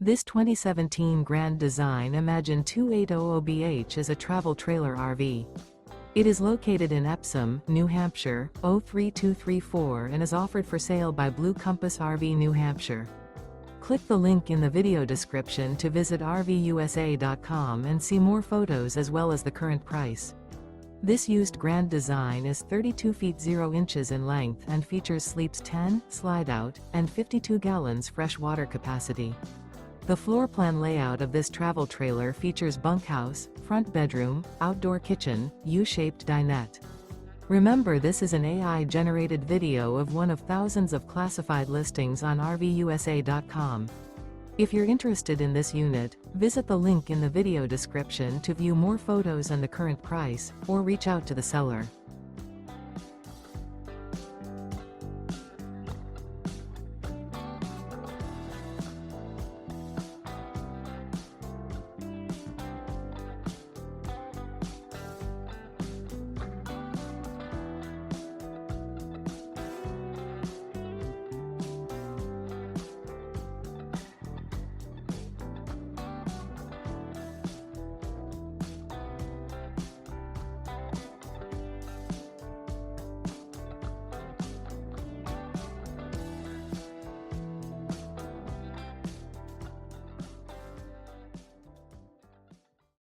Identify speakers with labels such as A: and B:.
A: This 2017 Grand Design Imagine 2800BH is a travel trailer RV. It is located in Epsom, New Hampshire, 03234 and is offered for sale by Blue Compass RV New Hampshire. Click the link in the video description to visit RVUSA.com and see more photos as well as the current price. This used Grand Design is 32 feet 0 inches in length and features sleeps 10, Slideout, and 52 gallons fresh water capacity. The floor plan layout of this travel trailer features bunkhouse, front bedroom, outdoor kitchen, U-shaped dinette. Remember, this is an AI-generated video of one of thousands of classified listings on RVUSA.com. If you're interested in this unit, visit the link in the video description to view more photos and the current price, or reach out to the seller.